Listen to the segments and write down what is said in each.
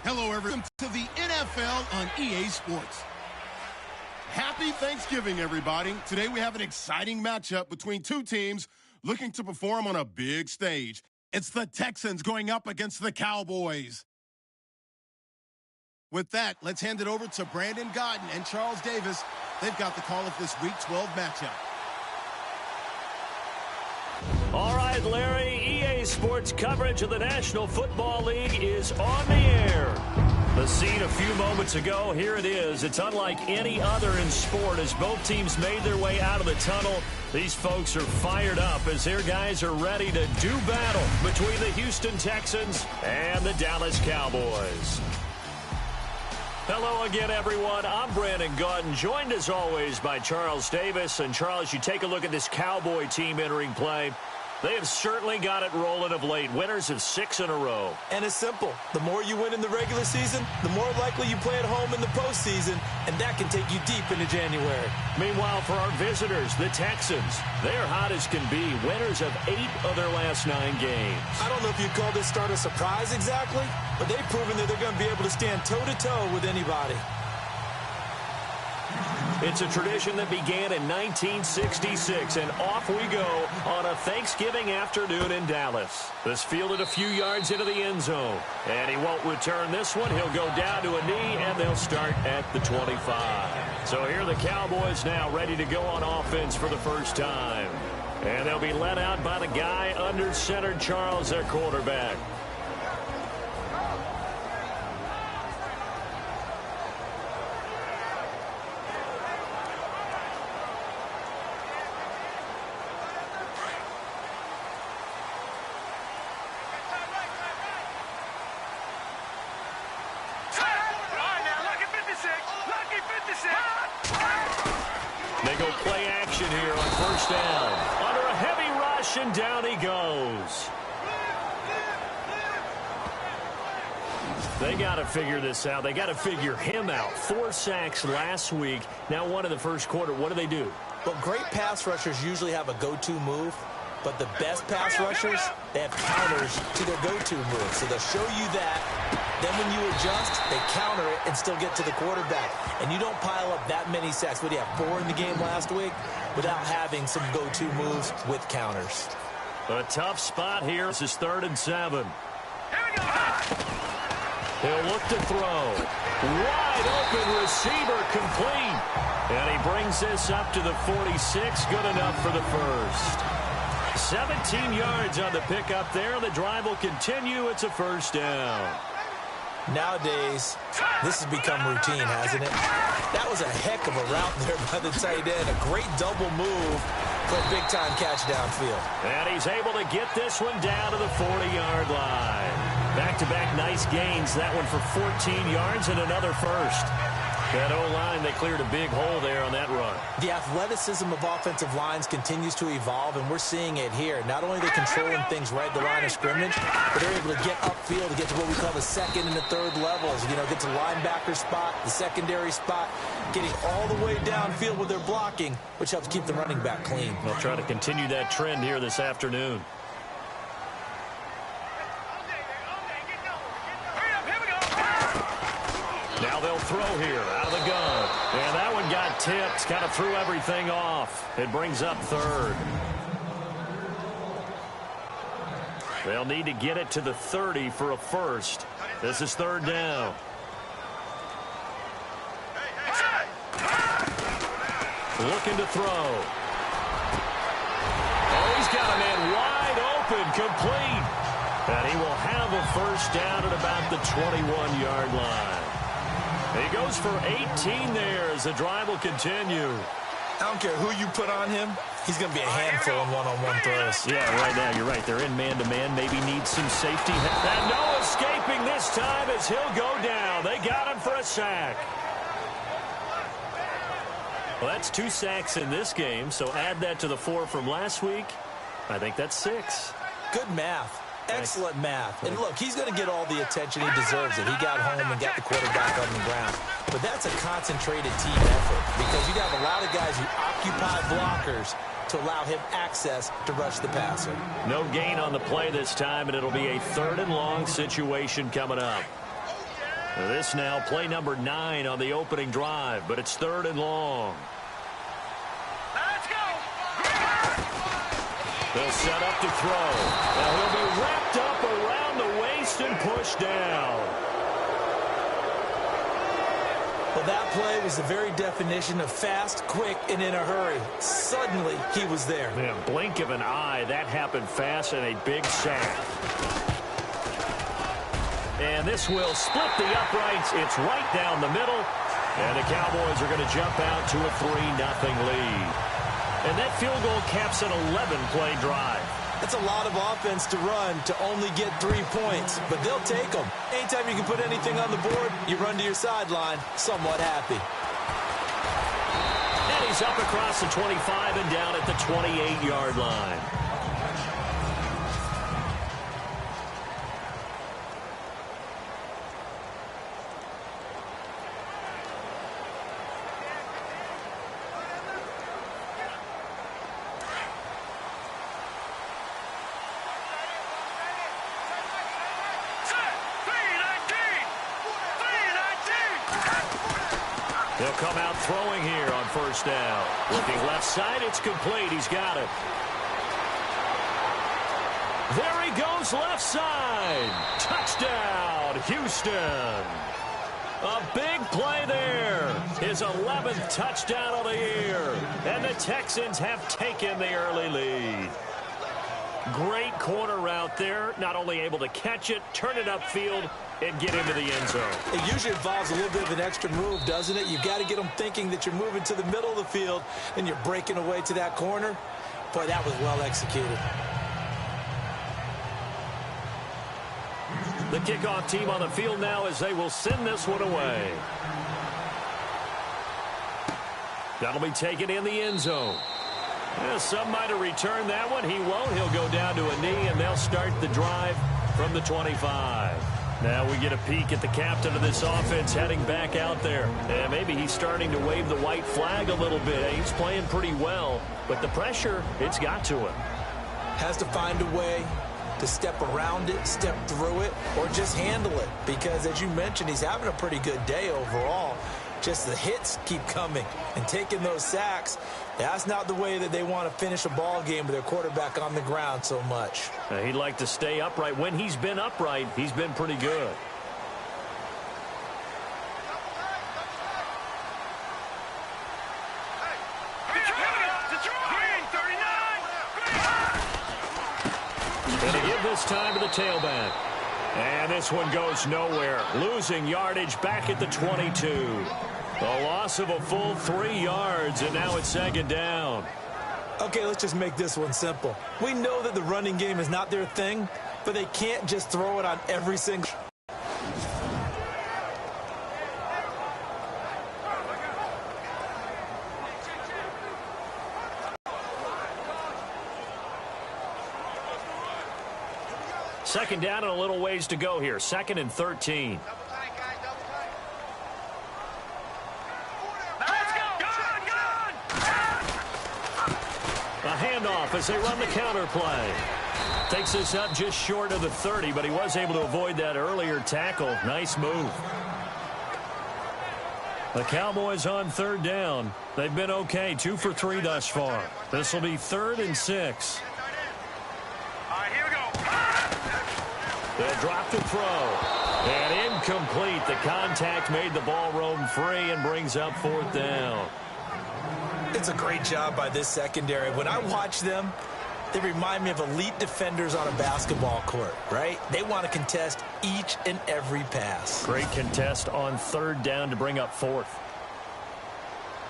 Hello, everyone, to the NFL on EA Sports. Happy Thanksgiving, everybody. Today we have an exciting matchup between two teams looking to perform on a big stage. It's the Texans going up against the Cowboys. With that, let's hand it over to Brandon Godden and Charles Davis. They've got the call of this Week 12 matchup. All right, Larry, EA Sports coverage of the National Football League is on the air. The scene a few moments ago, here it is. It's unlike any other in sport as both teams made their way out of the tunnel. These folks are fired up as their guys are ready to do battle between the Houston Texans and the Dallas Cowboys. Hello again, everyone. I'm Brandon Godden, joined as always by Charles Davis. And Charles, you take a look at this Cowboy team entering play. They have certainly got it rolling of late. Winners of 6 in a row. And it's simple. The more you win in the regular season, the more likely you play at home in the postseason, and that can take you deep into January. Meanwhile, for our visitors, the Texans, they're hot as can be. Winners of 8 of their last 9 games. I don't know if you'd call this start a surprise exactly, but they've proven that they're going to be able to stand toe-to-toe with anybody. It's a tradition that began in 1966, and off we go on a Thanksgiving afternoon in Dallas. This fielded a few yards into the end zone, and he won't return this one. He'll go down to a knee, and they'll start at the 25. So here are the Cowboys now ready to go on offense for the first time. And they'll be led out by the guy under center, Charles, their quarterback. They go play action here on first down. Under a heavy rush, and down he goes. They got to figure this out. They got to figure him out. 4 sacks last week. Now 1 in the first quarter. What do? Well, great pass rushers usually have a go-to move, but the best pass rushers, they have counters to their go-to move. So they'll show you that. Then when you adjust, they counter it and still get to the quarterback. And you don't pile up that many sacks. What do you have, 4 in the game last week? Without having some go-to moves with counters. A tough spot here. This is 3rd and 7. He'll look to throw. Wide open receiver, complete. And he brings this up to the 46. Good enough for the first. 17 yards on the pickup there. The drive will continue. It's a first down. Nowadays, this has become routine, hasn't it? That was a heck of a route there by the tight end. A great double move for a big-time catch downfield. And he's able to get this one down to the 40-yard line. Back-to-back nice gains. That one for 14 yards and another first. That O-line, they cleared a big hole there on that run. The athleticism of offensive lines continues to evolve, and we're seeing it here. Not only are they controlling things right at the line of scrimmage, but they're able to get upfield to get to what we call the 2nd and the 3rd levels. You know, get to linebacker spot, the secondary spot, getting all the way downfield with their blocking, which helps keep the running back clean. They'll try to continue that trend here this afternoon. Now they'll throw here out of the gun. And that one got tipped. Kind of threw everything off. It brings up 3rd. They'll need to get it to the 30 for a first. This is 3rd down. Looking to throw. Oh, he's got a man wide open, complete. And he will have a first down at about the 21-yard line. He goes for 18 there as the drive will continue. I don't care who you put on him. He's going to be a handful in one-on-one throws. Yeah, right now, you're right. They're in man-to-man. Maybe needs some safety. And no escaping this time as he'll go down. They got him for a sack. Well, that's 2 sacks in this game, so add that to the 4 from last week. I think that's 6. Good math. Excellent math. And look, he's going to get all the attention he deserves it. He got home and got the quarterback on the ground. But that's a concentrated team effort because you'd have a lot of guys who occupy blockers to allow him access to rush the passer. No gain on the play this time, and it'll be a 3rd and long situation coming up. This now play number 9 on the opening drive, but it's 3rd and long. Let's go. They'll set up to throw. Now he'll be wrapped up around the waist and pushed down. Well, that play was the very definition of fast, quick, and in a hurry. Suddenly, he was there. Man, blink of an eye, that happened fast and a big sack. And this will split the uprights. It's right down the middle. And the Cowboys are going to jump out to a 3-0 lead. And that field goal caps an 11-play drive. That's a lot of offense to run to only get 3 points, but they'll take them. Anytime you can put anything on the board, you run to your sideline somewhat happy. And he's up across the 25 and down at the 28-yard line. He'll come out throwing here on 1st down. Looking left side, it's complete. He's got it. There he goes left side. Touchdown, Houston. A big play there. His 11th touchdown of the year. And the Texans have taken the early lead. Great corner route there. Not only able to catch it, turn it upfield, and get into the end zone. It usually involves a little bit of an extra move, doesn't it? You've got to get them thinking that you're moving to the middle of the field and you're breaking away to that corner. Boy, that was well executed. The kickoff team on the field now as they will send this one away. That'll be taken in the end zone. Yeah, some might have returned that one. He won't. He'll go down to a knee, and they'll start the drive from the 25. Now we get a peek at the captain of this offense heading back out there. And maybe he's starting to wave the white flag a little bit. He's playing pretty well, but the pressure, it's got to him. Has to find a way to step around it, step through it, or just handle it. Because, as you mentioned, he's having a pretty good day overall. Just the hits keep coming and taking those sacks. That's not the way that they want to finish a ball game with their quarterback on the ground so much. He'd like to stay upright. When he's been upright, he's been pretty good. And to give this time to the tailback. And this one goes nowhere. Losing yardage back at the 22. A loss of a full 3 yards, and now it's 2nd down. Okay, let's just make this one simple. We know that the running game is not their thing, but they can't just throw it on every single... Second down and a little ways to go here. 2nd and 13. A handoff as they run the counter play. Takes this up just short of the 30, but he was able to avoid that earlier tackle. Nice move. The Cowboys on 3rd down. They've been okay, 2 for 3 thus far. This will be 3rd and 6. They'll drop to throw. And incomplete. The contact made the ball roam free and brings up 4th down. It's a great job by this secondary. When I watch them, they remind me of elite defenders on a basketball court, right? They want to contest each and every pass. Great contest on 3rd down to bring up 4th.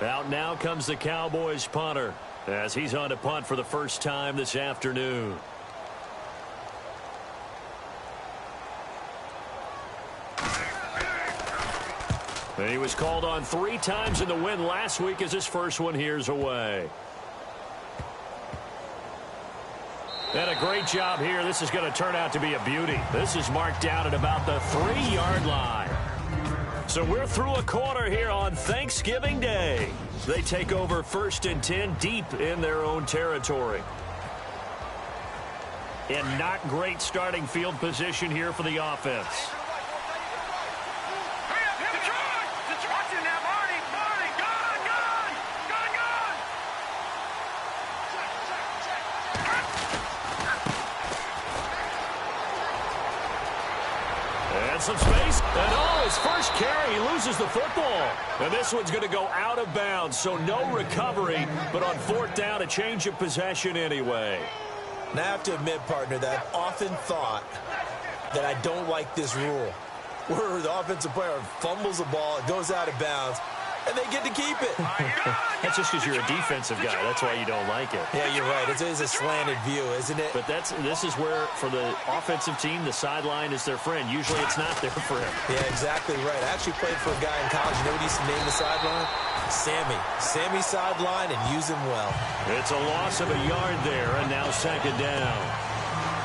Out now comes the Cowboys punter as he's on to punt for the first time this afternoon. And he was called on 3 times in the win last week as his first one here's away. And a great job here. This is going to turn out to be a beauty. This is marked down at about the 3-yard line. So we're through a quarter here on Thanksgiving Day. They take over 1st and 10 deep in their own territory. And not great starting field position here for the offense. some space. And his first carry, he loses the football. And this one's going to go out of bounds, so no recovery. But on 4th down, a change of possession anyway. Now, I have to admit, partner, that I've often thought that I don't like this rule, where the offensive player fumbles the ball, it goes out of bounds, and they get to keep it. That's just because you're a defensive guy. That's why you don't like it. Yeah, you're right. It is a slanted view, isn't it? But this is where, for the offensive team, the sideline is their friend. Usually it's not there for him. Yeah, exactly right. I actually played for a guy in college. You know what he used to name the sideline? Sammy. Sammy sideline, and use him well. It's a loss of a yard there, and now 2nd down.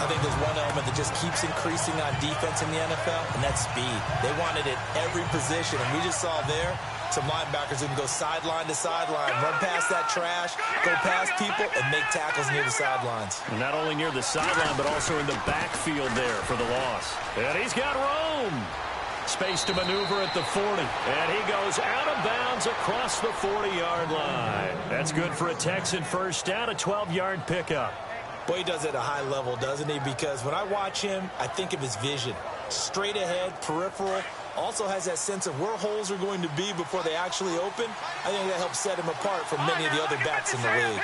I think there's one element that just keeps increasing on defense in the NFL, and that's speed. They want it at every position, and we just saw there some linebackers who can go sideline to sideline, run past that trash, go past people, and make tackles near the sidelines. And not only near the sideline, but also in the backfield there for the loss. And he's got room. Space to maneuver at the 40. And he goes out of bounds across the 40-yard line. That's good for a Texan first down, a 12-yard pickup. Boy, he does it at a high level, doesn't he? Because when I watch him, I think of his vision. Straight ahead, peripheral. Also has that sense of where holes are going to be before they actually open. I think that helps set him apart from many of the other backs in the league.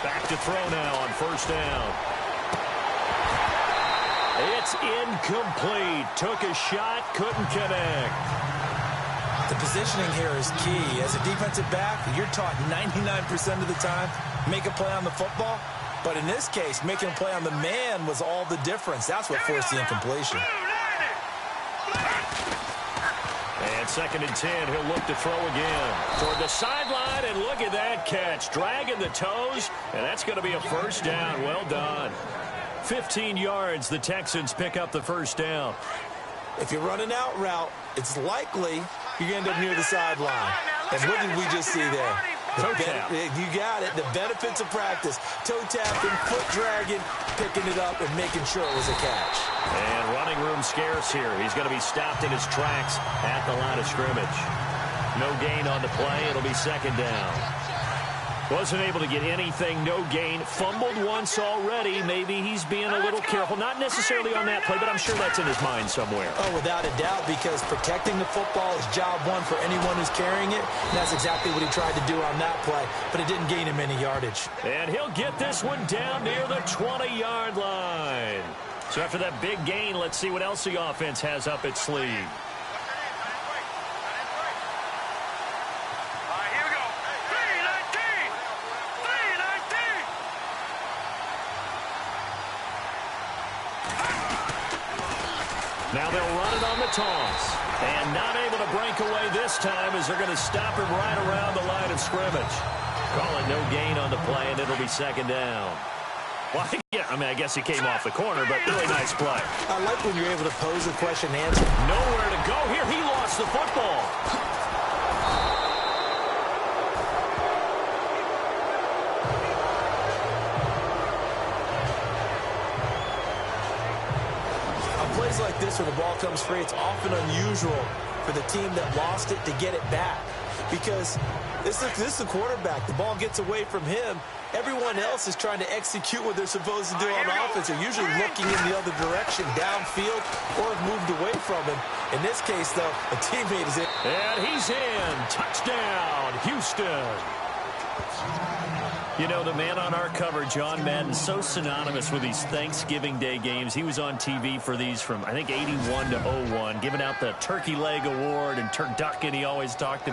Back to throw now on 1st down. It's incomplete. Took a shot, couldn't connect. The positioning here is key. As a defensive back, you're taught 99% of the time, make a play on the football. But in this case, making a play on the man was all the difference. That's what forced the incompletion. And 2nd and 10, he'll look to throw again. Toward the sideline, and look at that catch. Dragging the toes, and that's going to be a 1st down. Well done. 15 yards, the Texans pick up the 1st down. If you run an out route, it's likely you end up near the sideline. And what did we just see there? Toe tap. You got it. The benefits of practice. Toe tapping, foot dragging, picking it up, and making sure it was a catch. And running room scarce here. He's going to be stopped in his tracks at the line of scrimmage. No gain on the play. It'll be 2nd down. Wasn't able to get anything, no gain. Fumbled once already. Maybe he's being a little careful. Not necessarily on that play, but I'm sure that's in his mind somewhere. Oh, without a doubt, because protecting the football is job one for anyone who's carrying it. And that's exactly what he tried to do on that play, but it didn't gain him any yardage. And he'll get this one down near the 20-yard line. So after that big gain, let's see what else the offense has up its sleeve. Now they'll run it on the toss. And not able to break away this time as they're going to stop him right around the line of scrimmage. Call it no gain on the play, and it'll be 2nd down. Well, yeah, I guess he came off the corner, but really nice play. I like when you're able to pose a question and answer. Nowhere to go here. He lost the football. Plays like this where the ball comes free, it's often unusual for the team that lost it to get it back, because this is the quarterback. The ball gets away from him. Everyone else is trying to execute what they're supposed to do on offense. They're usually looking in the other direction, downfield, or have moved away from him. In this case, though, a teammate is in. And he's in. Touchdown, Houston. You know, the man on our cover, John Madden, so synonymous with these Thanksgiving Day games. He was on TV for these from, I think, 81 to 01, giving out the Turkey Leg Award and turducken. He always talked.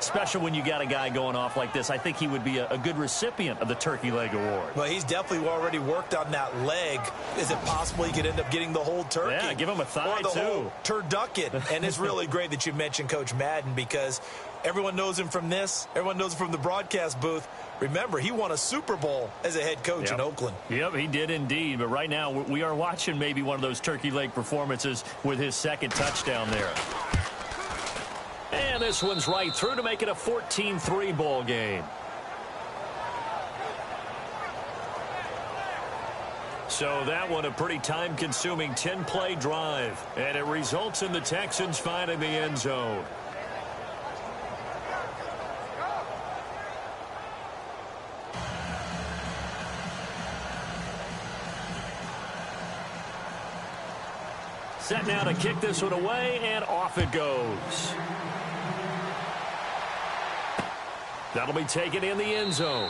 Special when you got a guy going off like this. I think he would be a good recipient of the Turkey Leg Award. Well, he's definitely already worked on that leg. Is it possible he could end up getting the whole turkey? Yeah, give him a thigh, or the too. Whole turducken. And it's really great that you mentioned Coach Madden, because everyone knows him from this. Everyone knows him from the broadcast booth. Remember, he won a Super Bowl as a head coach in Oakland. Yep, he did indeed. But right now, we are watching maybe one of those turkey leg performances with his 2nd touchdown there. And this one's right through to make it a 14-3 ball game. So that one a pretty time-consuming 10-play drive. And it results in the Texans finding the end zone. Set now to kick this one away, and off it goes. That'll be taken in the end zone.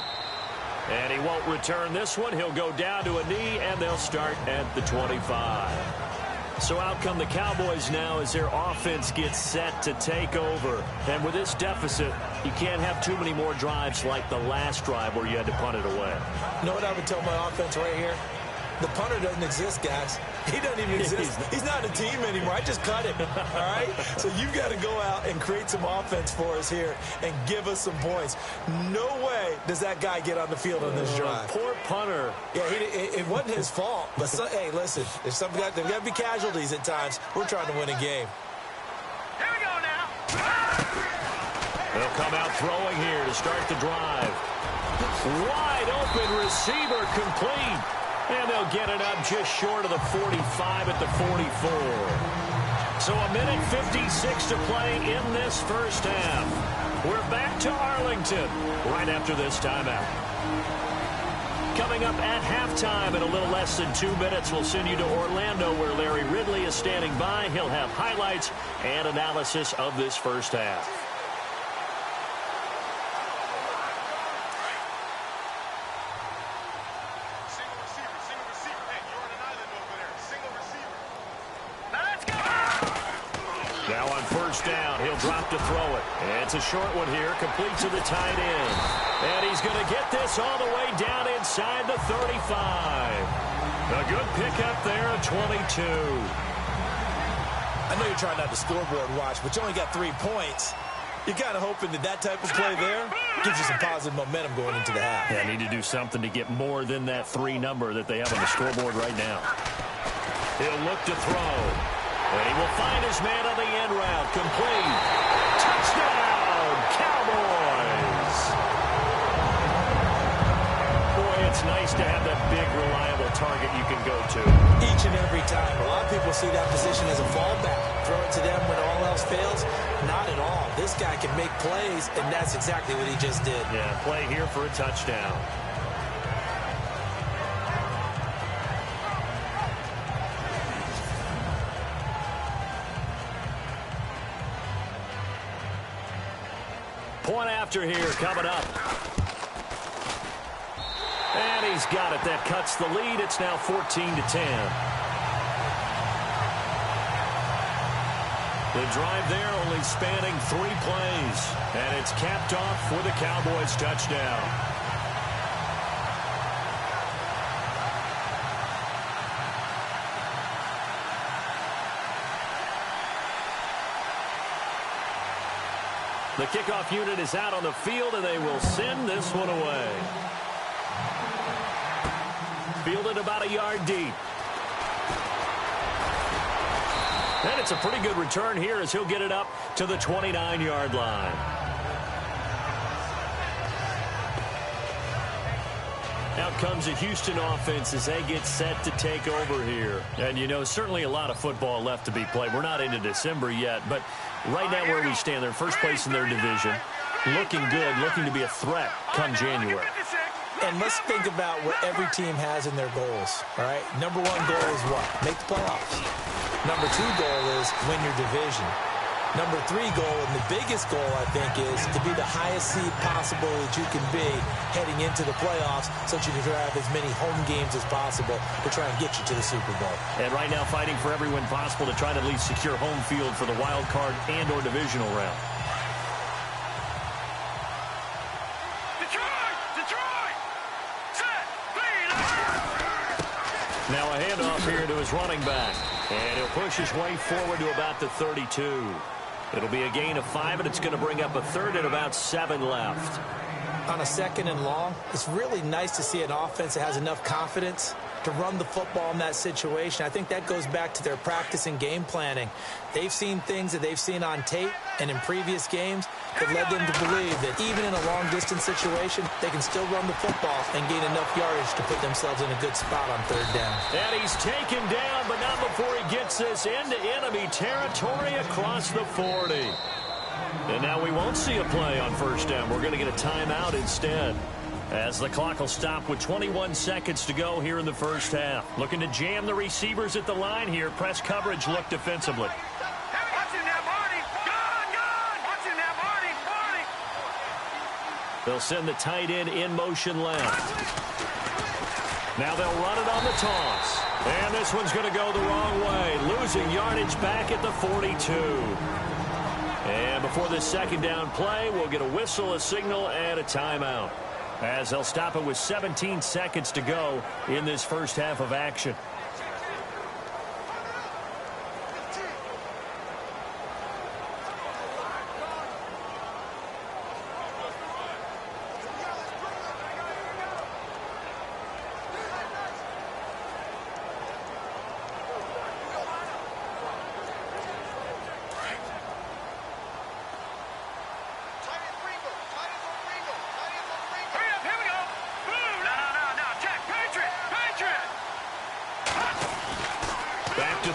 And he won't return this one. He'll go down to a knee, and they'll start at the 25. So out come the Cowboys now as their offense gets set to take over. And with this deficit, you can't have too many more drives like the last drive where you had to punt it away. You know what I would tell my offense right here? The punter doesn't exist, guys. He doesn't even exist. He's not a team anymore. I just cut him, all right? So you've got to go out and create some offense for us here and give us some points. No way does that guy get on the field on this drive. Poor punter. Yeah, it wasn't his fault. But, hey, listen, there's got to be casualties at times. We're trying to win a game. Here we go now. They'll come out throwing here to start the drive. Wide open receiver complete. And they'll get it up just short of the 45 at the 44. So a minute 56 to play in this first half. We're back to Arlington right after this timeout. Coming up at halftime in a little less than 2 minutes, we'll send you to Orlando where Larry Ridley is standing by. He'll have highlights and analysis of this first half. Down, he'll drop to throw it. And it's a short one here, complete to the tight end. And he's going to get this all the way down inside the 35. A good pickup there at 22. I know you're trying not to scoreboard watch, but you only got 3 points. You're kind of hoping that type of play there gives you some positive momentum going into the half. Yeah, need to do something to get more than that 3 number that they have on the scoreboard right now. He'll look to throw. And he will find his man on the end route. Complete. Touchdown, Cowboys. Boy, it's nice to have that big, reliable target you can go to. Each and every time. A lot of people see that position as a fallback. Throw it to them when all else fails. Not at all. This guy can make plays, and that's exactly what he just did. Yeah, play here for a touchdown. Point after here coming up. And he's got it. That cuts the lead. It's now 14-10. The drive there only spanning 3 plays. And it's capped off with a Cowboys touchdown. The kickoff unit is out on the field, and they will send this one away. Fielded about a yard deep. And it's a pretty good return here as he'll get it up to the 29-yard line. Out comes a Houston offense as they get set to take over here. And, you know, certainly a lot of football left to be played. We're not into December yet, but right now where we stand, they're first place in their division. Looking good, looking to be a threat come January. And let's think about what every team has in their goals, all right? Number 1 goal is what? Make the playoffs. Number 2 goal is win your division. Number 3 goal, and the biggest goal, I think, is to be the highest seed possible that you can be heading into the playoffs so that you can have as many home games as possible to try and get you to the Super Bowl. And right now fighting for every win possible to try to at least secure home field for the wild card and or divisional round. Detroit! Set! Lead! Now a handoff here to his running back. And he'll push his way forward to about the 32. It'll be a gain of 5, and it's going to bring up a third and about 7 left. On a 2nd and long, it's really nice to see an offense that has enough confidence to run the football in that situation. I think that goes back to their practice and game planning. They've seen things that they've seen on tape and in previous games that led them to believe that even in a long-distance situation, they can still run the football and gain enough yardage to put themselves in a good spot on 3rd down. And he's taken down, but not before he gets this into enemy territory across the 40. And now we won't see a play on 1st down. We're going to get a timeout instead. As the clock will stop with 21 seconds to go here in the first half. Looking to jam the receivers at the line here. Press coverage look defensively. They'll send the tight end in motion left. Now they'll run it on the toss. And this one's going to go the wrong way. Losing yardage back at the 42. And before this second down play, we'll get a whistle, a signal, and a timeout. As they'll stop it with 17 seconds to go in this first half of action.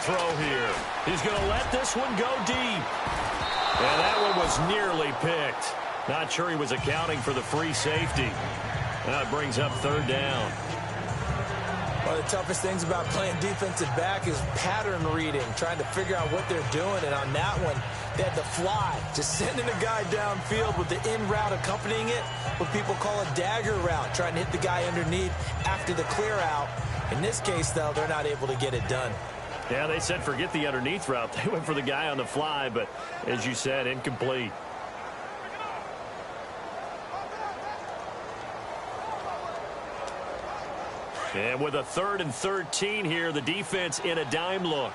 Throw here. He's going to let this one go deep. And that one was nearly picked. Not sure he was accounting for the free safety. That brings up third down. One of the toughest things about playing defensive back is pattern reading, trying to figure out what they're doing. And on that one, they had the fly, just sending a guy downfield with the in route accompanying it, what people call a dagger route, trying to hit the guy underneath after the clear out. In this case, though, they're not able to get it done. Yeah, they said forget the underneath route. They went for the guy on the fly, but as you said, incomplete. And with a 3rd and 13 here, the defense in a dime look.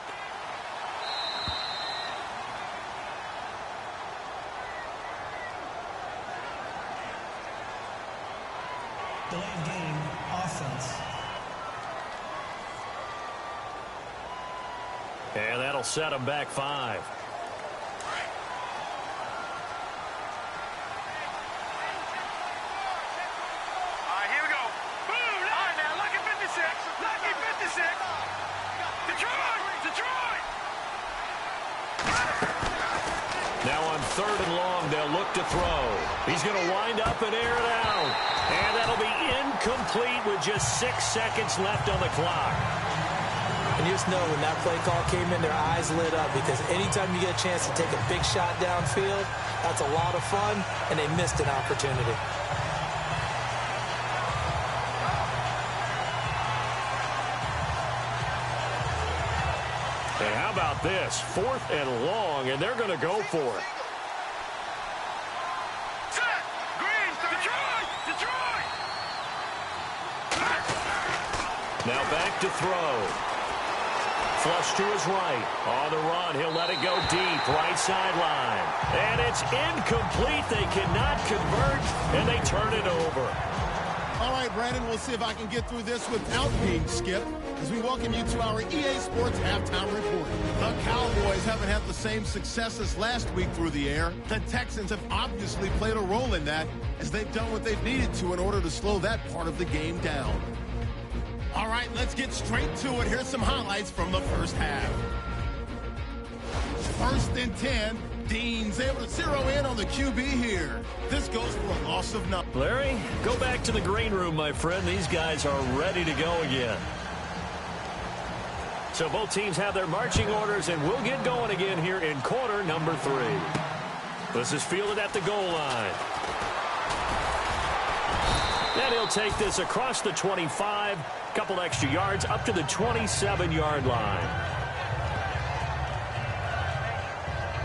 Delayed game, offense. And that'll set them back 5. Here we go. Boom! All right, now, lucky 56. Lucky 56. Detroit! Now on 3rd and long, they'll look to throw. He's going to wind up and air it out. And that'll be incomplete with just 6 seconds left on the clock. And you just know when that play call came in, their eyes lit up, because anytime you get a chance to take a big shot downfield, that's a lot of fun, and they missed an opportunity. And how about this? 4th and long, and they're going to go for it. Set! Green! Detroit! Now back to throw. Flush to his right. On the run, he'll let it go deep. Right sideline. And it's incomplete. They cannot convert, and they turn it over. All right, Brandon, we'll see if I can get through this without being skipped as we welcome you to our EA Sports Halftime Report. The Cowboys haven't had the same success as last week through the air. The Texans have obviously played a role in that as they've done what they've needed to in order to slow that part of the game down. All right, let's get straight to it. Here's some highlights from the first half. 1st and 10. Dean's able to zero in on the QB here. This goes for a loss of 9. Larry, go back to the green room, my friend. These guys are ready to go again. So both teams have their marching orders, and we'll get going again here in quarter number 3. This is fielded at the goal line. And he'll take this across the 25, couple extra yards up to the 27-yard line.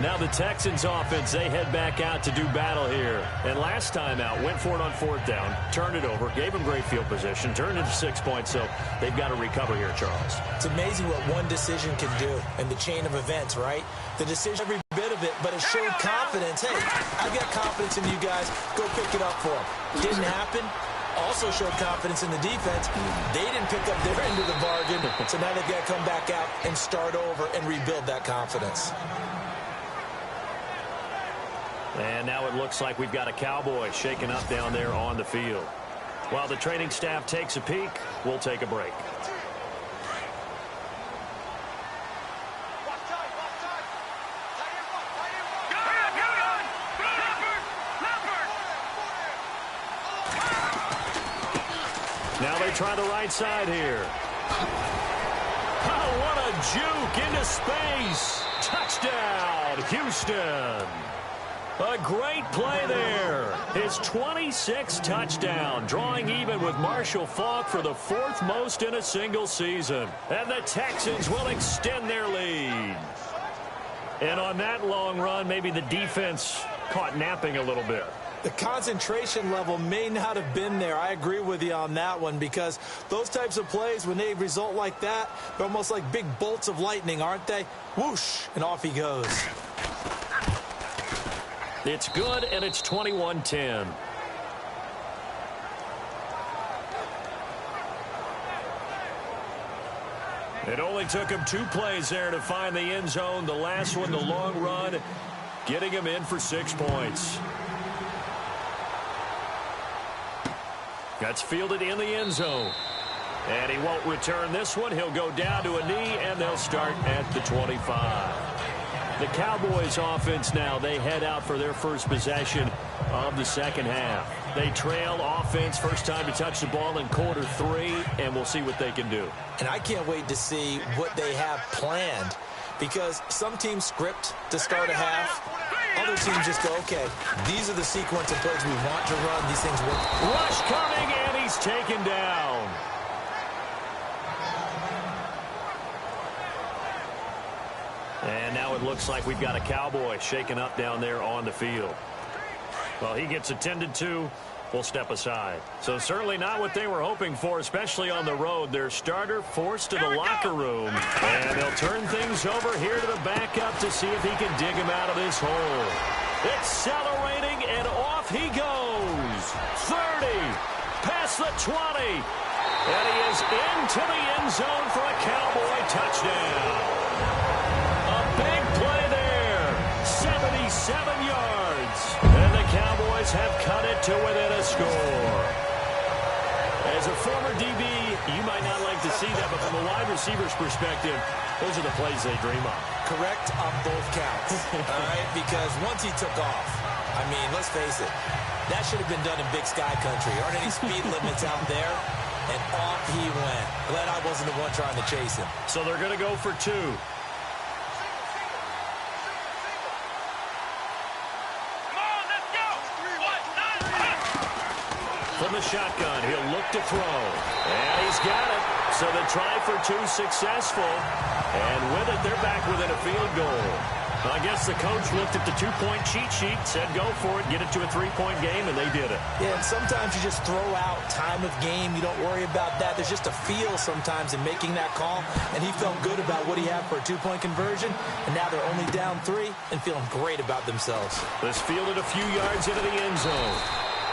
Now the Texans offense, they head back out to do battle here. And last time out, went for it on 4th down, turned it over, gave them great field position, turned into 6 points, so they've got to recover here, Charles. It's amazing what one decision can do in the chain of events, right? The decision, every bit of it, but it showed confidence. Hey, I've got confidence in you guys. Go pick it up for them. Didn't happen. Also showed confidence in the defense. They didn't pick up their end of the bargain, so now they've got to come back out and start over and rebuild that confidence. And now it looks like we've got a Cowboy shaking up down there on the field. While the training staff takes a peek, we'll take a break. they try the right side here. Oh, what a juke into space. Touchdown, Houston. A great play there. His 26th touchdown, drawing even with Marshall Faulk for the 4th most in a single season. And the Texans will extend their lead. And on that long run, maybe the defense caught napping a little bit. The concentration level may not have been there. I agree with you on that one, because those types of plays, when they result like that, they're almost like big bolts of lightning, aren't they? Whoosh, and off he goes. It's good, and it's 21-10. It only took him 2 plays there to find the end zone. The last one, the long run, getting him in for 6 points. That's fielded in the end zone. And he won't return this one. He'll go down to a knee, and they'll start at the 25. The Cowboys offense now, they head out for their first possession of the second half. They trail offense, first time to touch the ball in quarter 3, and we'll see what they can do. And I can't wait to see what they have planned, because some teams script to start a half. Other teams just go, okay, these are the sequence of plays we want to run. These things work. Rush coming, and he's taken down. And now it looks like we've got a Cowboy shaken up down there on the field. Well, he gets attended to. We'll step aside. So certainly not what they were hoping for, especially on the road. Their starter forced to the locker room. And they'll turn things over here to the backup to see if he can dig him out of this hole. Accelerating, and off he goes. 30, past the 20. And he is into the end zone for a Cowboy touchdown. A big play there. 77 yards. And the Cowboys have cut it to within a score. As a former DB, you might not like to see that, but from a wide receiver's perspective, those are the plays they dream of. Correct on both counts. All right, because once he took off, I mean, let's face it, that should have been done in Big Sky Country. Aren't any speed limits out there? And off he went. Glad I wasn't the one trying to chase him. So they're going to go for 2. From the shotgun, he'll look to throw. And he's got it. So the try for 2 successful. And with it, they're back within a field goal. I guess the coach looked at the 2-point cheat sheet, said go for it, get it to a 3-point game, and they did it. Yeah, and sometimes you just throw out time of game. You don't worry about that. There's just a feel sometimes in making that call. And he felt good about what he had for a 2-point conversion. And now they're only down 3 and feeling great about themselves. This fielded a few yards into the end zone.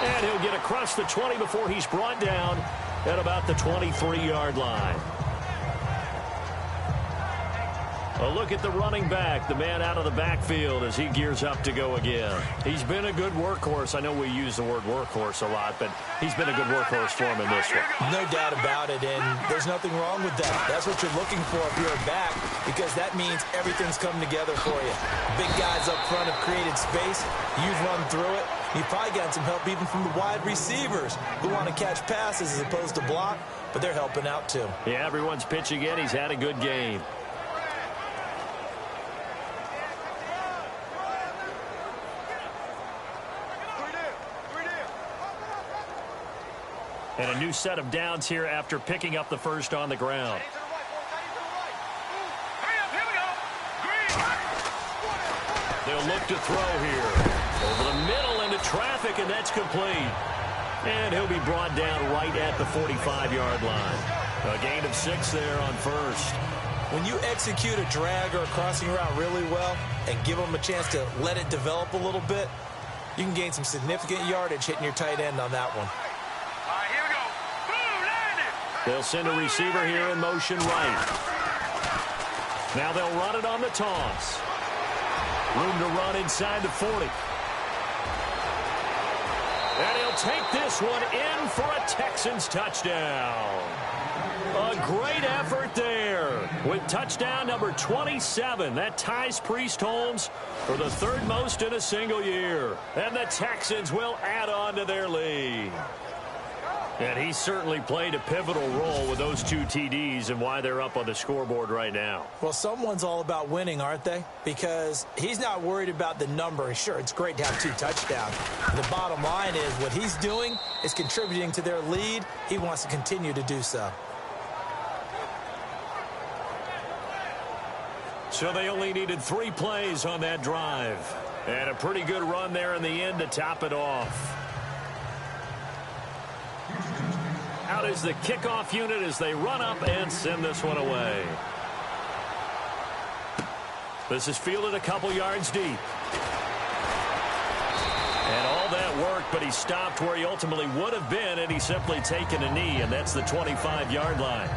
And he'll get across the 20 before he's brought down at about the 23-yard line. A look at the running back, the man out of the backfield as he gears up to go again. He's been a good workhorse. I know we use the word workhorse a lot, but he's been a good workhorse for him in this one. No doubt about it, and there's nothing wrong with that. That's what you're looking for if you're a back, because that means everything's coming together for you. Big guys up front have created space. You've run through it. You've probably gotten some help even from the wide receivers who want to catch passes as opposed to block, but they're helping out too. Yeah, everyone's pitching in. He's had a good game. And a new set of downs here after picking up the first on the ground. They'll look to throw here. Over the middle into traffic, and that's complete. And he'll be brought down right at the 45-yard line. A gain of 6 there on first. When you execute a drag or a crossing route really well and give them a chance to let it develop a little bit, you can gain some significant yardage hitting your tight end on that one. They'll send a receiver here in motion right. Now they'll run it on the toss. Room to run inside the 40. And he'll take this one in for a Texans touchdown. A great effort there with touchdown number 27. That ties Priest Holmes for the 3rd most in a single year. And the Texans will add on to their lead. And he certainly played a pivotal role with those 2 TDs and why they're up on the scoreboard right now. Well, someone's all about winning, aren't they? Because he's not worried about the number. Sure, it's great to have 2 touchdowns. The bottom line is what he's doing is contributing to their lead. He wants to continue to do so. So they only needed 3 plays on that drive. And a pretty good run there in the end to top it off. Out is the kickoff unit as they run up and send this one away. This is fielded a couple yards deep. And all that work, but he stopped where he ultimately would have been, and he's simply taken a knee, and that's the 25-yard line.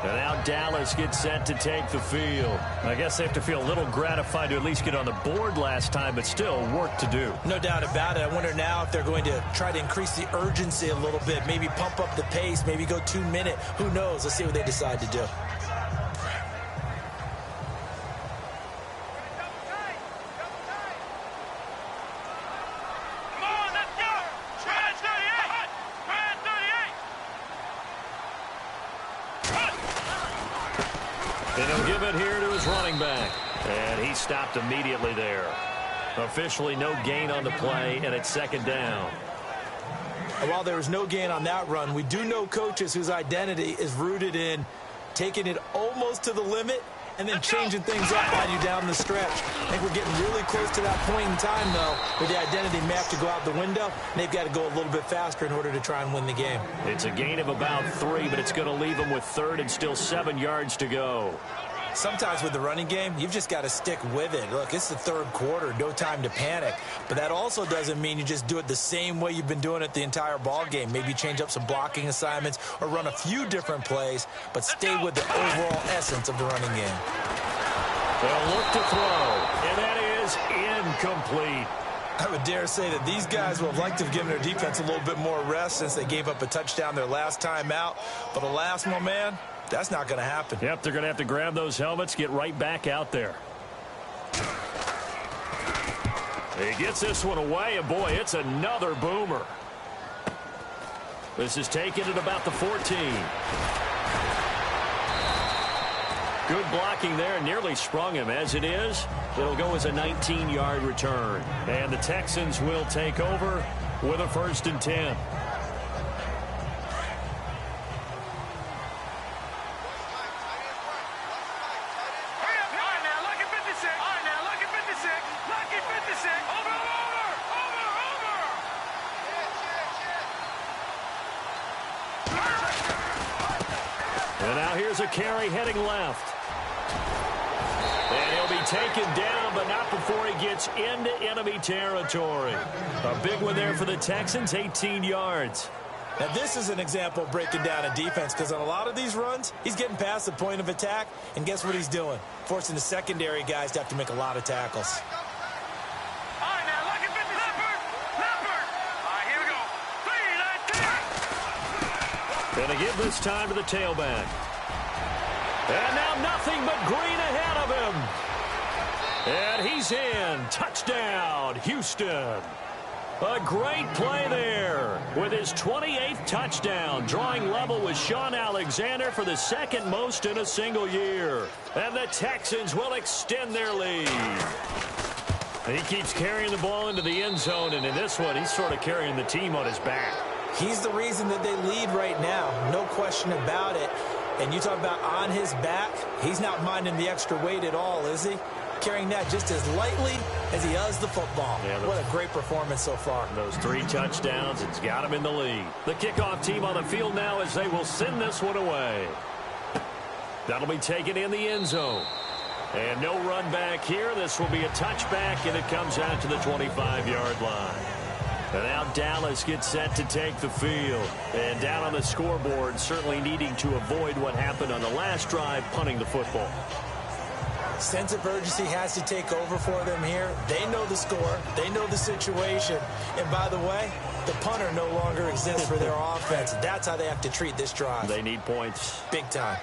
And now Dallas gets set to take the field. I guess they have to feel a little gratified to at least get on the board last time, but still work to do. No doubt about it. I wonder now if they're going to try to increase the urgency a little bit, maybe pump up the pace, maybe go 2-minute. Who knows? Let's see what they decide to do. And he'll give it here to his running back. And he stopped immediately there. Officially no gain on the play, and it's 2nd down. And while there was no gain on that run, we do know coaches whose identity is rooted in taking it almost to the limit and then changing things up on you down the stretch. I think we're getting really close to that point in time, though, where the identity may have to go out the window, and they've got to go a little bit faster in order to try and win the game. It's a gain of about 3, but it's going to leave them with 3rd and still 7 yards to go. Sometimes with the running game, you've just got to stick with it. Look, it's the 3rd quarter, no time to panic. But that also doesn't mean you just do it the same way you've been doing it the entire ball game. Maybe change up some blocking assignments or run a few different plays, but stay with the overall essence of the running game. They'll look to throw, and that is incomplete. I would dare say that these guys would have liked to have given their defense a little bit more rest since they gave up a touchdown their last time out. But alas, my man, that's not going to happen. Yep, they're going to have to grab those helmets, get right back out there. He gets this one away, and boy, it's another boomer. This is taken at about the 14. Good blocking there, nearly sprung him. As it is, it'll go as a 19-yard return. And the Texans will take over with a 1st and 10. And now here's a carry heading left. And he'll be taken down, but not before he gets into enemy territory. A big one there for the Texans, 18 yards. Now, this is an example of breaking down a defense, because on a lot of these runs, he's getting past the point of attack, and guess what he's doing? Forcing the secondary guys to have to make a lot of tackles. Going to give this time to the tailback. And now nothing but green ahead of him. And he's in. Touchdown, Houston. A great play there with his 28th touchdown, drawing level with Sean Alexander for the 2nd most in a single year. And the Texans will extend their lead. He keeps carrying the ball into the end zone, and in this one, he's sort of carrying the team on his back. He's the reason that they lead right now, no question about it. And you talk about on his back, he's not minding the extra weight at all, is he? Carrying that just as lightly as he does the football. Yeah, what a great performance so far. Those 3 touchdowns, it's got him in the lead. The kickoff team on the field now as they will send this one away. That'll be taken in the end zone. And no run back here. This will be a touchback, and it comes out to the 25-yard line. And now Dallas gets set to take the field. And down on the scoreboard, certainly needing to avoid what happened on the last drive, punting the football. Sense of urgency has to take over for them here. They know the score. They know the situation. And by the way, the punter no longer exists for their offense. That's how they have to treat this drive. They need points. Big time.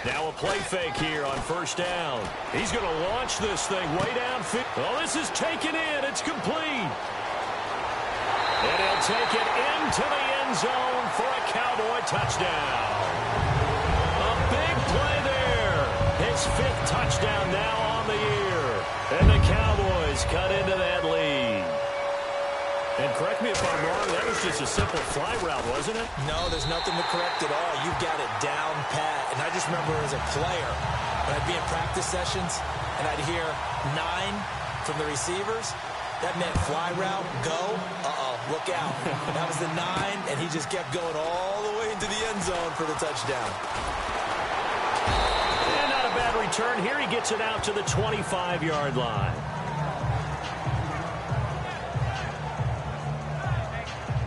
Now a play fake here on first down. He's going to launch this thing way downfield. Oh, this is taken in. It's complete. And he'll take it into the end zone for a Cowboy touchdown. A big play there. His 5th touchdown now on the year. And the Cowboys cut into that lead. And correct me if I'm wrong, that was just a simple fly route, wasn't it? No, there's nothing to correct at all. You've got it down pat. And I just remember as a player, when I'd be in practice sessions, and I'd hear 9 from the receivers, that meant fly route, go, look out. That was the 9, and he just kept going all the way into the end zone for the touchdown. And not a bad return here. He gets it out to the 25-yard line.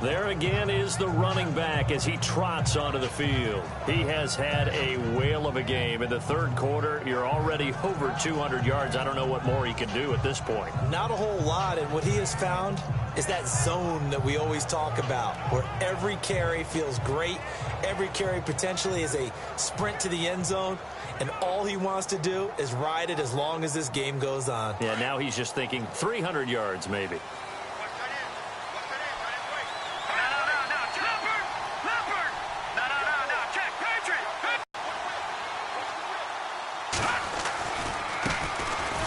There again is the running back as he trots onto the field. He has had a whale of a game. In the third quarter, you're already over 200 yards. I don't know what more he can do at this point. Not a whole lot, and what he has found is that zone that we always talk about, where every carry feels great. Every carry potentially is a sprint to the end zone, and all he wants to do is ride it as long as this game goes on. Yeah, now he's just thinking 300 yards maybe.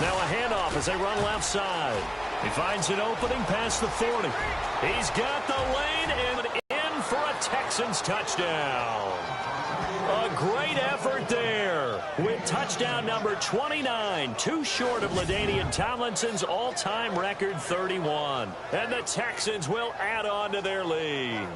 Now a handoff as they run left side. He finds an opening past the 40. He's got the lane and in for a Texans touchdown. A great effort there with touchdown number 29, too short of LaDainian Tomlinson's all-time record 31. And the Texans will add on to their lead.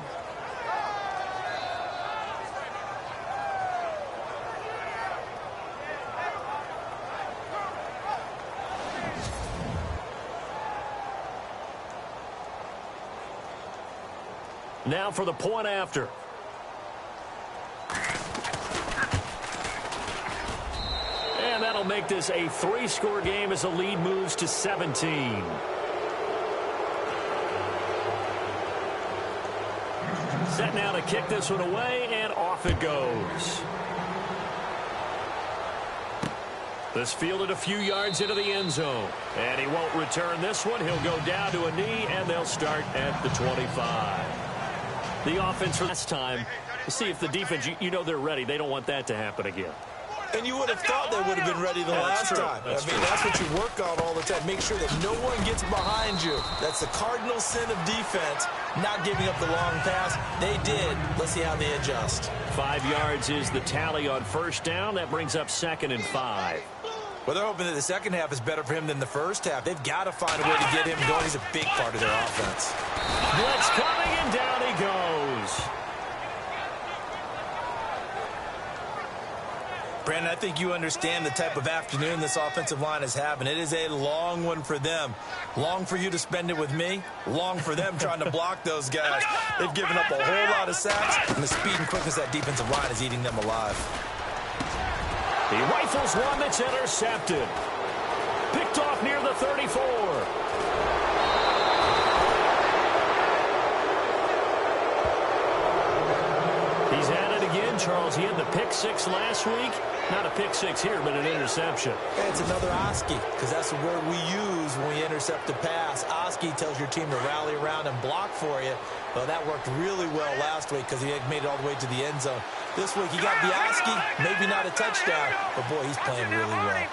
Now for the point after. And that'll make this a 3-score game as the lead moves to 17. Set now to kick this one away, and off it goes. This fielded a few yards into the end zone. And he won't return this one. He'll go down to a knee, and they'll start at the 25. The offense for last time. See if the defense, you know they're ready. They don't want that to happen again. And you would have thought they would have been ready the last time. That's what you work on all the time. Make sure that no one gets behind you. That's the cardinal sin of defense, not giving up the long pass. They did. Let's see how they adjust. 5 yards is the tally on first down. That brings up 2nd and 5. Well, they're hoping that the second half is better for him than the first half. They've got to find a way to get him going. He's a big part of their offense. Blitz coming, and down he goes. Brandon, I think you understand the type of afternoon this offensive line is having. It is a long one for them. Long for you to spend it with me. Long for them trying to block those guys. They've given up a whole lot of sacks, and the speed and quickness of that defensive line is eating them alive. He rifles one that's intercepted. Picked off near the 34. He's at it again, Charles. He had the pick 6 last week. Not a pick 6 here, but an interception. Hey, it's another Oski, because that's the word we use when we intercept a pass. Oski tells your team to rally around and block for you. Well, that worked really well last week because he had made it all the way to the end zone. This week he got the Oski, maybe not a touchdown, but boy, he's playing really well.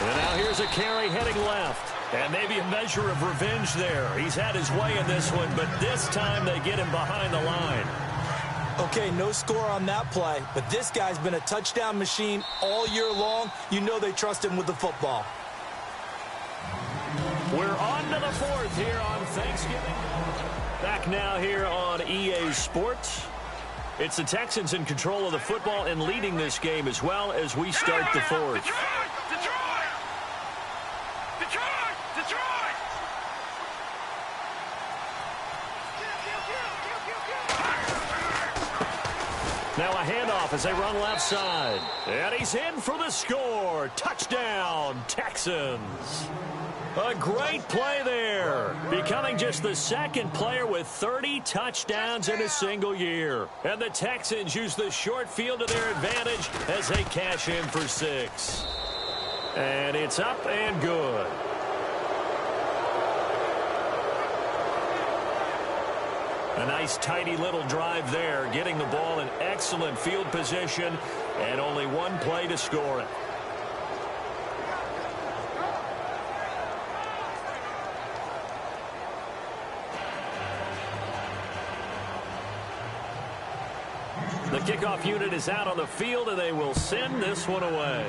And now here's a carry heading left. And maybe a measure of revenge there. He's had his way in this one, but this time they get him behind the line. Okay, no score on that play, but this guy's been a touchdown machine all year long. You know they trust him with the football. We're on to the 4th here on Thanksgiving. Back now here on EA Sports. It's the Texans in control of the football and leading this game as well as we start the 4th. Now a handoff off as they run left side. And he's in for the score. Touchdown, Texans. A great play there, becoming just the second player with 30 touchdowns in a single year. And the Texans use the short field to their advantage as they cash in for 6. And it's up and good. A nice, tidy little drive there, getting the ball in excellent field position, and only one play to score it. The kickoff unit is out on the field, and they will send this one away.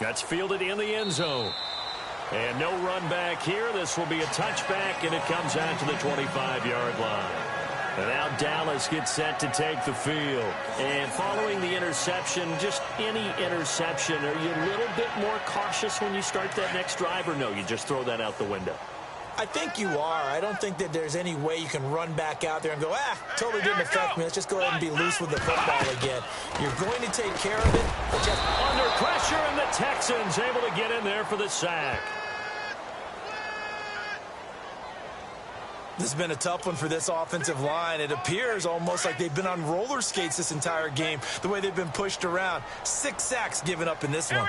That's fielded in the end zone. And no run back here. This will be a touchback, and it comes out to the 25-yard line. And now Dallas gets set to take the field. And following the interception, just any interception, are you a little bit more cautious when you start that next drive, or no, you just throw that out the window? I think you are. I don't think that there's any way you can run back out there and go, totally didn't affect me. Let's just go ahead and be loose with the football again. You're going to take care of it. But just under pressure, and the Texans able to get in there for the sack. This has been a tough one for this offensive line. It appears almost like they've been on roller skates this entire game, the way they've been pushed around. 6 sacks given up in this one.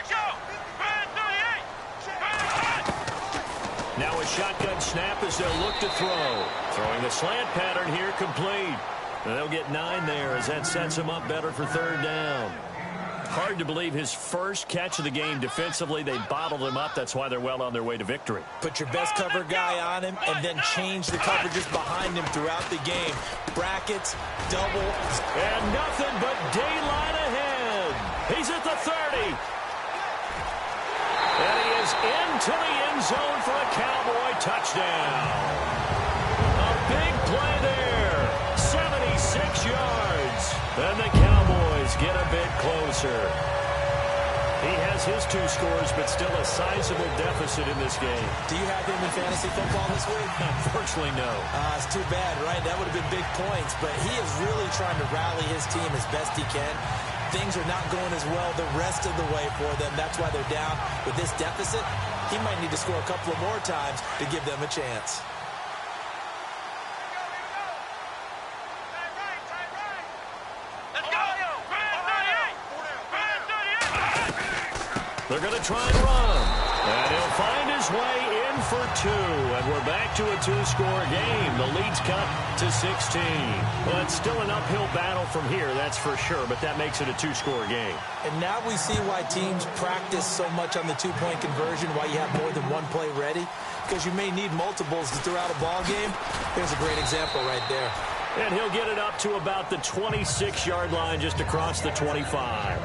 Now a shotgun snap as they'll look to throw. Throwing the slant pattern here complete. And they'll get 9 there as that sets him up better for 3rd down. Hard to believe his first catch of the game defensively. They bottled him up. That's why they're well on their way to victory. Put your best cover guy on him and then change the coverages behind him throughout the game. Brackets, double. And nothing but daylight ahead. He's at the 30. And he is into the end zone for a Cowboy touchdown. A big play there. 76 yards. And the Cowboys get a bit closer. He has his 2 scores, but still a sizable deficit in this game. Do you have him in fantasy football this week? Unfortunately, no. It's too bad, right? That would have been big points. But he is really trying to rally his team as best he can. Things are not going as well the rest of the way for them. That's why they're down with this deficit. He might need to score a couple of more times to give them a chance. They're going to try and run. And he'll find his way in for 2. And we're back to a 2-score game. The lead's cut to 16. Well, it's still an uphill battle from here, that's for sure. But that makes it a 2-score game. And now we see why teams practice so much on the 2-point conversion, why you have more than one play ready. Because you may need multiples throughout a ball game. Here's a great example right there. And he'll get it up to about the 26-yard line, just across the 25.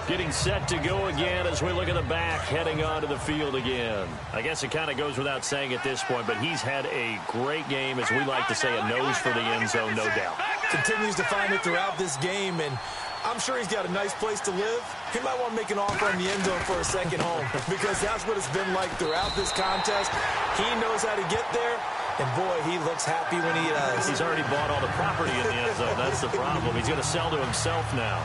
Getting set to go again as we look at the back, heading onto the field again. I guess it kind of goes without saying at this point, but he's had a great game, as we like to say, a nose for the end zone, no doubt. Continues to find it throughout this game, and I'm sure he's got a nice place to live. He might want to make an offer on the end zone for a second home, because that's what it's been like throughout this contest. He knows how to get there, and boy, he looks happy when he does. He's already bought all the property in the end zone. That's the problem. He's going to sell to himself now.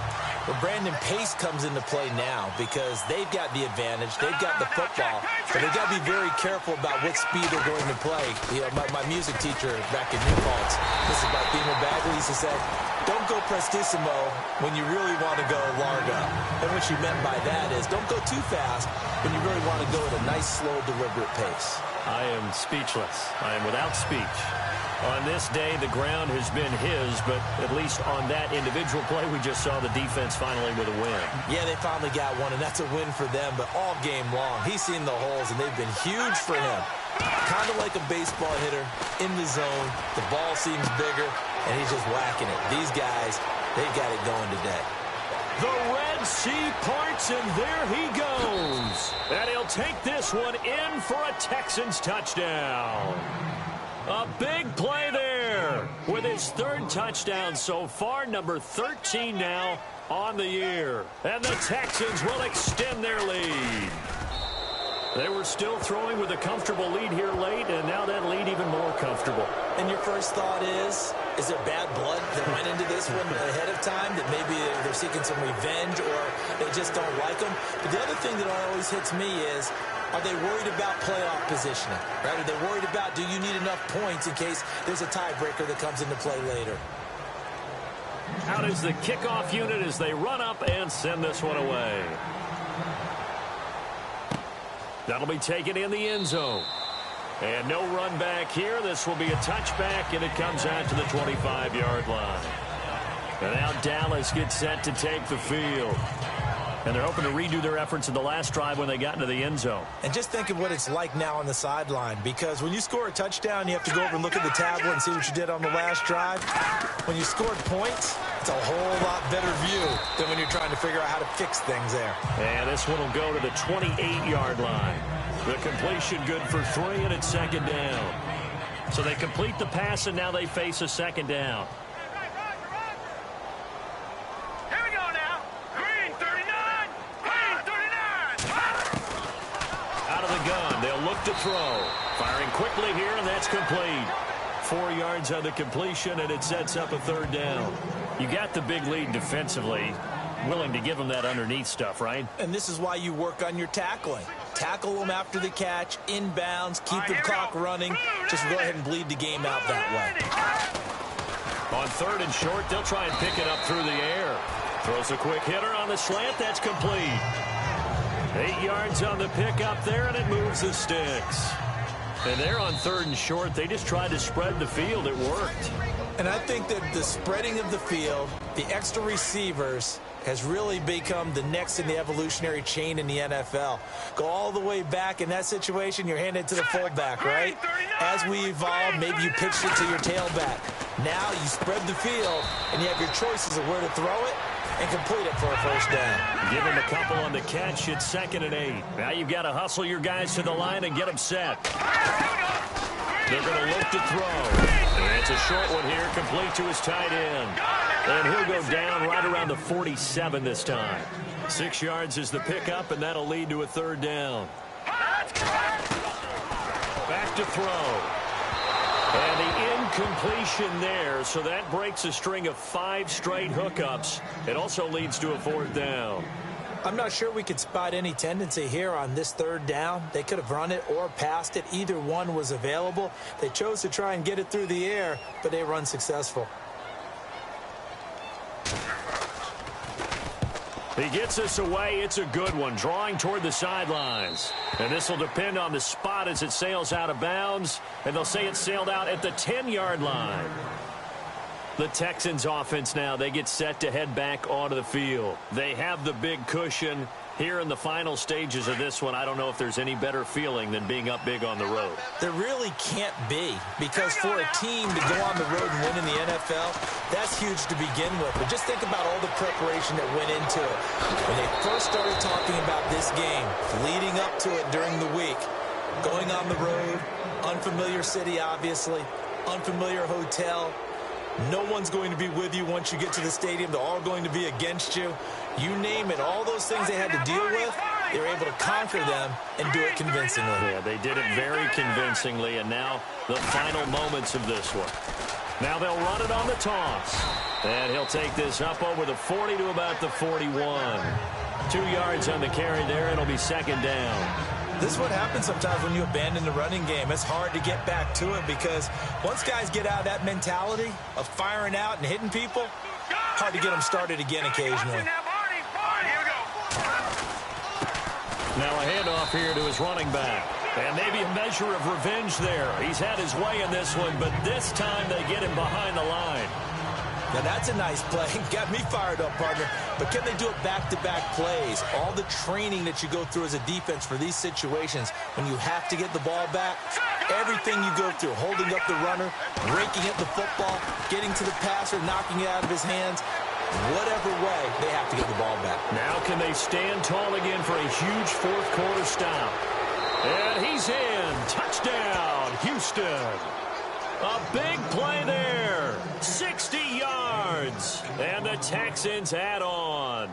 Well, Brandon, pace comes into play now because they've got the advantage. They've got the football, but they've got to be very careful about what speed they're going to play. You know, my music teacher back in New Paltz, this is by Beamer Bagley, used to say, don't go prestissimo when you really want to go largo. And what she meant by that is don't go too fast when you really want to go at a nice, slow, deliberate pace. I am speechless. I am without speech. On this day, the ground has been his, but at least on that individual play, we just saw the defense finally with a win. Yeah, they finally got one, and that's a win for them, but all game long, he's seen the holes, and they've been huge for him. Kind of like a baseball hitter in the zone. The ball seems bigger, and he's just whacking it. These guys, they've got it going today. The Red Sea parts, and there he goes. And he'll take this one in for a Texans touchdown. A big play there with his 3rd touchdown so far, number 13 now on the year. And the Texans will extend their lead. They were still throwing with a comfortable lead here late, and now that lead even more comfortable. And your first thought is there bad blood that went into this one ahead of time, that maybe they're seeking some revenge or they just don't like them? But the other thing that always hits me is, are they worried about playoff positioning? Right? Are they worried about, do you need enough points in case there's a tiebreaker that comes into play later? Out is the kickoff unit as they run up and send this one away. That'll be taken in the end zone. And no run back here. This will be a touchback, and it comes out to the 25-yard line. And now Dallas gets set to take the field. And they're hoping to redo their efforts in the last drive when they got into the end zone. And just think of what it's like now on the sideline, because when you score a touchdown, you have to go over and look at the tablet and see what you did on the last drive. When you scored points, it's a whole lot better view than when you're trying to figure out how to fix things there. And this one will go to the 28-yard line. The completion good for 3, and it's second down. So they complete the pass, and now they face a second down. To throw. Firing quickly here, and that's complete. 4 yards on the completion, and it sets up a third down. You got the big lead defensively. Willing to give them that underneath stuff, right? And this is why you work on your tackling. Tackle them after the catch, inbounds, keep the clock running. Just go ahead and bleed the game out that way. On 3rd and short, they'll try and pick it up through the air. Throws a quick hitter on the slant. That's complete. 8 yards on the pickup there, and it moves the sticks. And they're on 3rd and short. They just tried to spread the field. It worked. And I think that the spreading of the field, the extra receivers, has really become the next in the evolutionary chain in the NFL. Go all the way back in that situation, you're handed to the fullback, right? As we evolve, maybe you pitched it to your tailback. Now you spread the field, and you have your choices of where to throw it and complete it for a first down. Give him a couple on the catch. It's 2nd and 8. Now you've got to hustle your guys to the line and get them set. They're going to look to throw. And it's a short one here, complete to his tight end. And he'll go down right around the 47 this time. 6 yards is the pickup, and that'll lead to a third down. Back to throw. And the incompletion there, so that breaks a string of 5 straight hookups. It also leads to a 4th down. I'm not sure we could spot any tendency here on this 3rd down. They could have run it or passed it. Either one was available. They chose to try and get it through the air, but they were unsuccessful. He gets this away. It's a good one, drawing toward the sidelines. And this will depend on the spot as it sails out of bounds. And they'll say it sailed out at the 10-yard line. The Texans offense now, they get set to head back onto the field. They have the big cushion. Here in the final stages of this one, I don't know if there's any better feeling than being up big on the road. There really can't be, because for a team to go on the road and win in the NFL, that's huge to begin with. But just think about all the preparation that went into it. When they first started talking about this game, leading up to it during the week, going on the road, unfamiliar city, obviously, unfamiliar hotel. No one's going to be with you once you get to the stadium. They're all going to be against you. You name it. All those things they had to deal with, they were able to conquer them and do it convincingly. Yeah, they did it very convincingly, and now the final moments of this one. Now they'll run it on the toss. And he'll take this up over the 40 to about the 41. 2 yards on the carry there. It'll be 2nd down. This is what happens sometimes when you abandon the running game. It's hard to get back to it because once guys get out of that mentality of firing out and hitting people, hard to get them started again occasionally. Now a handoff here to his running back. And maybe a measure of revenge there. He's had his way in this one, but this time they get him behind the line. Now that's a nice play. Got me fired up, partner. But can they do it back-to-back plays? All the training that you go through as a defense for these situations, when you have to get the ball back, everything you go through, holding up the runner, breaking up the football, getting to the passer, knocking it out of his hands, whatever way, they have to get the ball back. Now can they stand tall again for a huge fourth-quarter stop? And he's in. Touchdown, Houston. A big play there. 60 yards. And the Texans add on.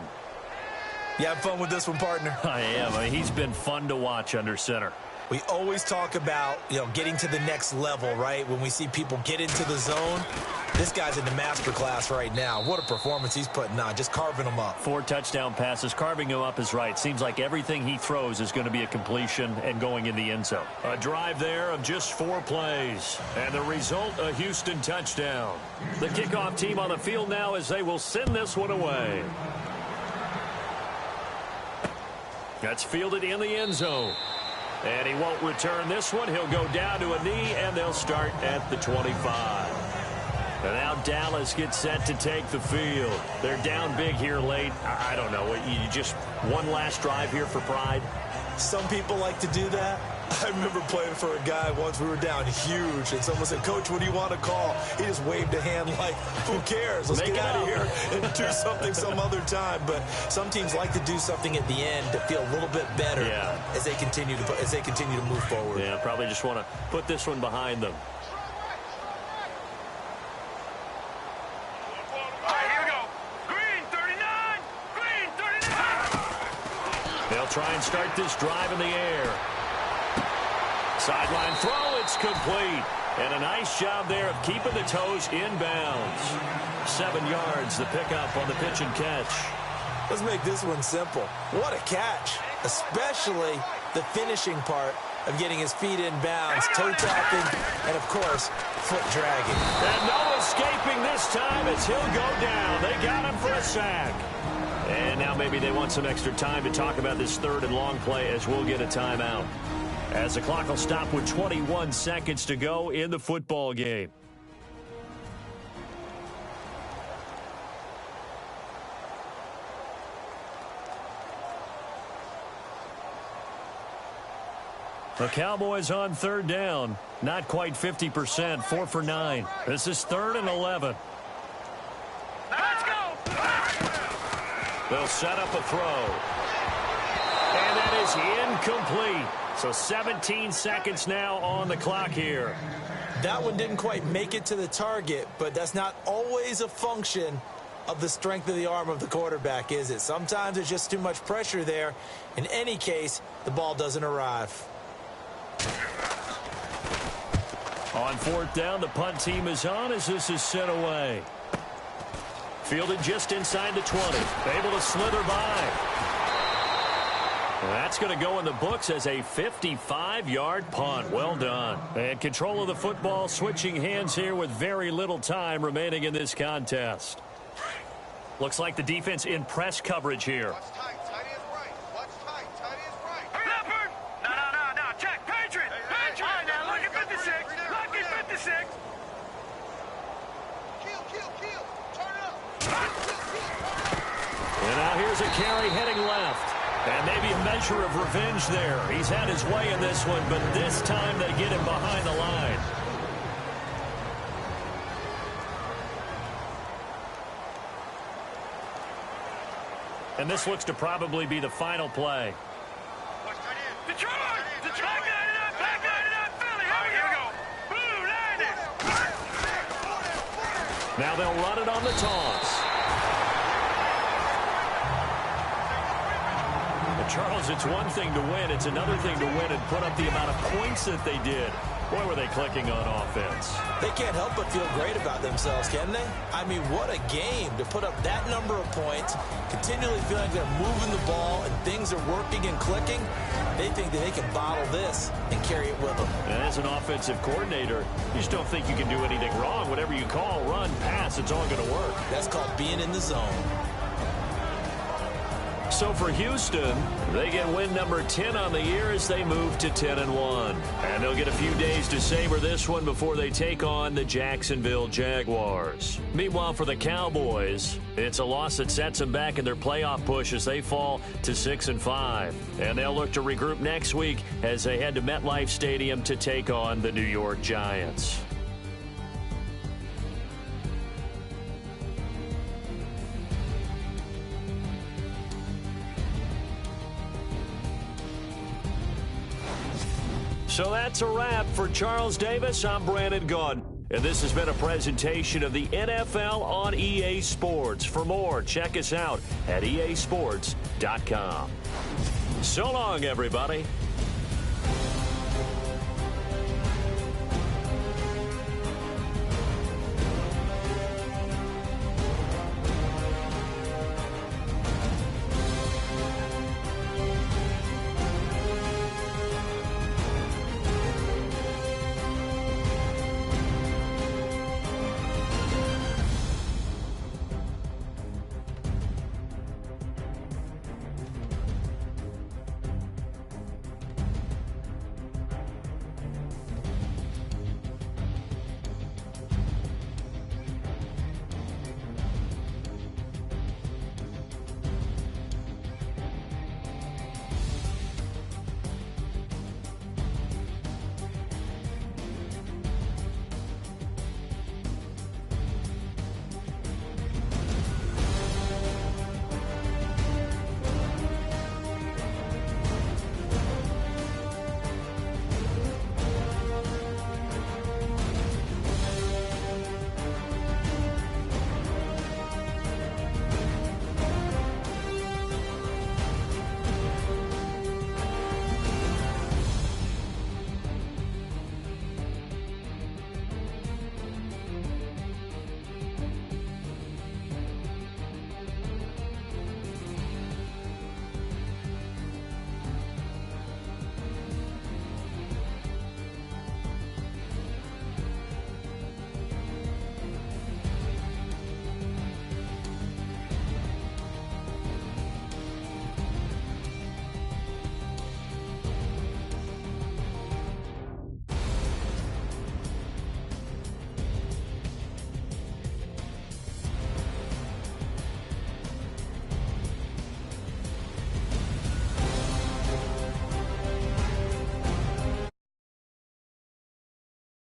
You have fun with this one, partner? I am. I mean, he's been fun to watch under center. We always talk about, getting to the next level, right? When we see people get into the zone, this guy's in the master class right now. What a performance he's putting on, just carving them up. 4 touchdown passes. Carving him up is right. Seems like everything he throws is going to be a completion and going in the end zone. A drive there of just 4 plays. And the result, a Houston touchdown. The kickoff team on the field now as they will send this one away. That's fielded in the end zone. And he won't return this one. He'll go down to a knee, and they'll start at the 25. And now Dallas gets set to take the field. They're down big here late. I don't know. You just one last drive here for pride? Some people like to do that. I remember playing for a guy once. We were down huge, and someone said, "Coach, what do you want to call?" He just waved a hand like, who cares? Let's get out of here and do something some other time. But some teams like to do something at the end to feel a little bit better as they continue to move forward. Yeah, probably just want to put this one behind them. All right, here we go. Green 39. Green 39. They'll try and start this drive in the air. Sideline throw, it's complete. And a nice job there of keeping the toes inbounds. 7 yards, the pickup on the pitch and catch. Let's make this one simple. What a catch, especially the finishing part of getting his feet in bounds, toe tapping, and, of course, foot dragging. And no escaping this time as he'll go down. They got him for a sack. And now maybe they want some extra time to talk about this 3rd and long play as we'll get a timeout. As the clock will stop with 21 seconds to go in the football game. The Cowboys on 3rd down. Not quite 50%, 4 for 9. This is 3rd and 11. Let's go. They'll set up a throw. And that is incomplete. So 17 seconds now on the clock here. That one didn't quite make it to the target, but that's not always a function of the strength of the arm of the quarterback, is it? Sometimes there's just too much pressure there. In any case, the ball doesn't arrive. On 4th down, the punt team is on as this is sent away. Fielded just inside the 20. Able to slither by. That's going to go in the books as a 55-yard punt. Well done. And control of the football switching hands here with very little time remaining in this contest. Looks like the defense in press coverage here. Watch tight. Tight is right. Watch tight. Tight is right. Leopard. No. Check. Patriot. Patriot. All right, now look at 56. Look at 56. Kill. Turn it up. And now here's a carry heading left. And maybe a measure of revenge there. He's had his way in this one, but this time they get him behind the line. And this looks to probably be the final play. Detroit! Back it up, Philly! Here we go! Blue landed! Now they'll run it on the toss. Charles, it's one thing to win. It's another thing to win and put up the amount of points that they did. Boy, were they clicking on offense. They can't help but feel great about themselves, can they? I mean, what a game to put up that number of points, continually feeling like they're moving the ball and things are working and clicking. They think that they can bottle this and carry it with them. And as an offensive coordinator, you just don't think you can do anything wrong. Whatever you call, run, pass, it's all going to work. That's called being in the zone. So for Houston, they get win number 10 on the year as they move to 10-1. And they'll get a few days to savor this one before they take on the Jacksonville Jaguars. Meanwhile, for the Cowboys, it's a loss that sets them back in their playoff push as they fall to 6-5. And they'll look to regroup next week as they head to MetLife Stadium to take on the New York Giants. So that's a wrap for Charles Davis. I'm Brandon Gaudin. And this has been a presentation of the NFL on EA Sports. For more, check us out at easports.com. So long, everybody.